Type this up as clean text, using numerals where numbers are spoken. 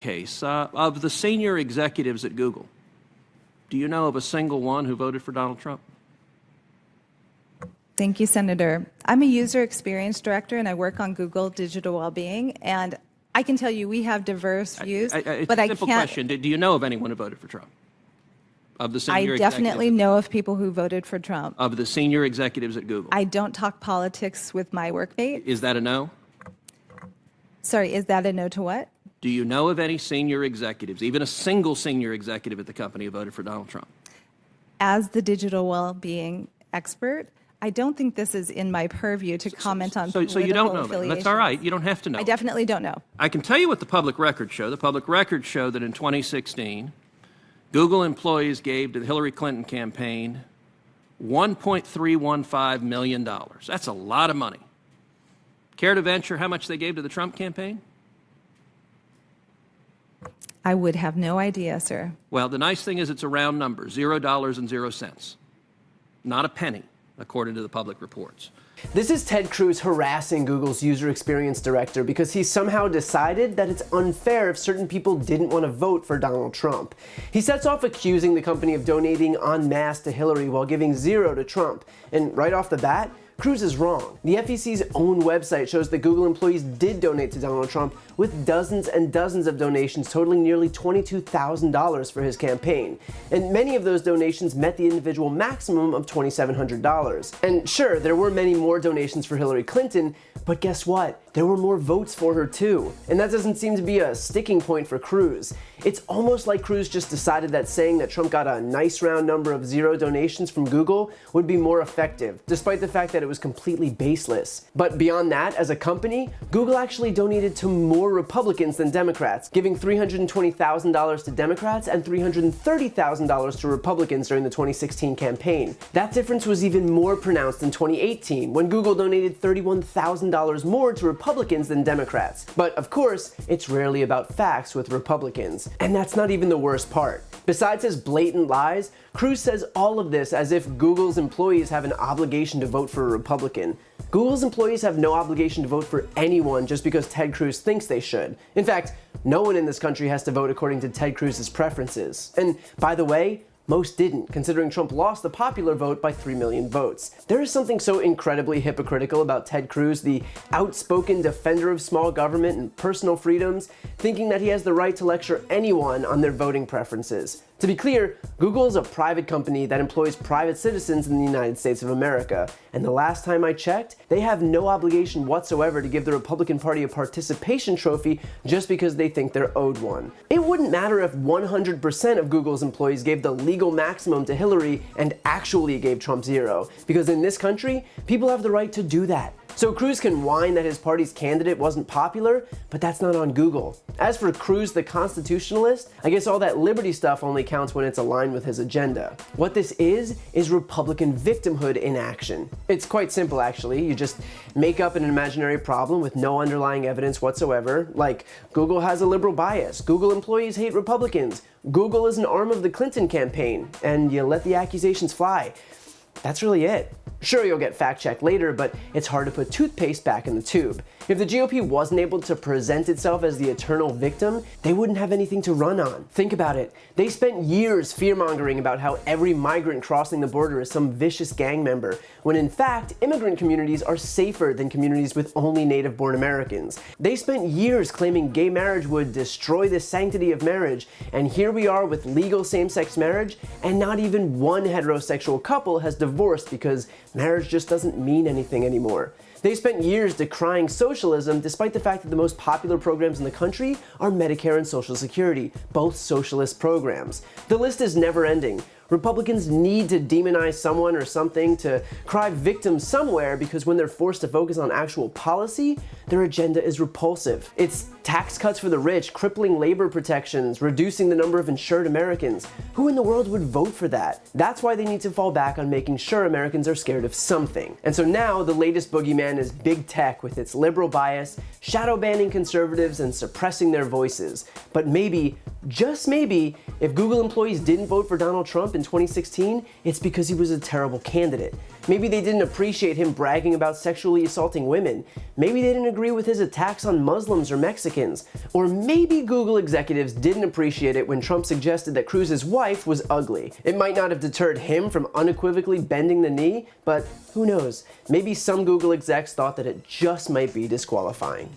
case, of the senior executives at Google, do you know of a single one who voted for Donald Trump? Thank you, Senator. I'm a user experience director, and I work on Google digital well-being, and I can tell you we have diverse views, but I can't... It's a simple question. Do you know of anyone who voted for Trump? Of the senior I definitely know of people who voted for Trump. Of the senior executives at Google? I don't talk politics with my workmate. Is that a no? Sorry, is that a no to what? Do you know of any senior executives, even a single senior executive at the company who voted for Donald Trump? As the digital well-being expert, I don't think this is in my purview to comment on political So you don't know that. affiliations. That's all right. You don't have to know. I definitely don't know. I can tell you what the public records show. The public records show that in 2016, Google employees gave to the Hillary Clinton campaign $1.315 million. That's a lot of money. Care to venture how much they gave to the Trump campaign? I would have no idea, sir. Well, the nice thing is it's a round number, $0.00. Not a penny, according to the public reports. This is Ted Cruz harassing Google's user experience director because he somehow decided that it's unfair if certain people didn't want to vote for Donald Trump. He sets off accusing the company of donating en masse to Hillary while giving zero to Trump. And right off the bat, Cruz is wrong. The FEC's own website shows that Google employees did donate to Donald Trump with dozens and dozens of donations totaling nearly $22,000 for his campaign. And many of those donations met the individual maximum of $2,700. And sure, there were many more donations for Hillary Clinton, but guess what? There were more votes for her too. And that doesn't seem to be a sticking point for Cruz. It's almost like Cruz just decided that saying that Trump got a nice round number of zero donations from Google would be more effective, despite the fact that it was completely baseless. But beyond that, as a company, Google actually donated to more Republicans than Democrats, giving $320,000 to Democrats and $330,000 to Republicans during the 2016 campaign. That difference was even more pronounced in 2018, when Google donated $31,000 more to Republicans than Democrats. But of course, it's rarely about facts with Republicans. And that's not even the worst part. Besides his blatant lies, Cruz says all of this as if Google's employees have an obligation to vote for a Republican. Google's employees have no obligation to vote for anyone just because Ted Cruz thinks they should. In fact, no one in this country has to vote according to Ted Cruz's preferences. And by the way, most didn't, considering Trump lost the popular vote by 3 million votes. There is something so incredibly hypocritical about Ted Cruz, the outspoken defender of small government and personal freedoms, thinking that he has the right to lecture anyone on their voting preferences. To be clear, Google is a private company that employs private citizens in the United States of America, and the last time I checked, they have no obligation whatsoever to give the Republican Party a participation trophy just because they think they're owed one. It wouldn't matter if 100% of Google's employees gave the legal maximum to Hillary and actually gave Trump zero, because in this country, people have the right to do that. So Cruz can whine that his party's candidate wasn't popular, but that's not on Google. As for Cruz the constitutionalist, I guess all that liberty stuff only counts when it's aligned with his agenda. What this is Republican victimhood in action. It's quite simple actually. You just make up an imaginary problem with no underlying evidence whatsoever, like Google has a liberal bias, Google employees hate Republicans, Google is an arm of the Clinton campaign, and you let the accusations fly. That's really it. Sure, you'll get fact-checked later, but it's hard to put toothpaste back in the tube. If the GOP wasn't able to present itself as the eternal victim, they wouldn't have anything to run on. Think about it. They spent years fear-mongering about how every migrant crossing the border is some vicious gang member, when in fact, immigrant communities are safer than communities with only native-born Americans. They spent years claiming gay marriage would destroy the sanctity of marriage, and here we are with legal same-sex marriage, and not even one heterosexual couple has divorced because marriage just doesn't mean anything anymore. They spent years decrying socialism despite the fact that the most popular programs in the country are Medicare and Social Security, both socialist programs. The list is never ending. Republicans need to demonize someone or something to cry victim somewhere because when they're forced to focus on actual policy, their agenda is repulsive. It's tax cuts for the rich, crippling labor protections, reducing the number of insured Americans. Who in the world would vote for that? That's why they need to fall back on making sure Americans are scared of something. And so now the latest boogeyman is big tech with its liberal bias, shadow banning conservatives and suppressing their voices. But maybe Just maybe, if Google employees didn't vote for Donald Trump in 2016, it's because he was a terrible candidate. Maybe they didn't appreciate him bragging about sexually assaulting women. Maybe they didn't agree with his attacks on Muslims or Mexicans. Or maybe Google executives didn't appreciate it when Trump suggested that Cruz's wife was ugly. It might not have deterred him from unequivocally bending the knee, but who knows? Maybe some Google execs thought that it just might be disqualifying.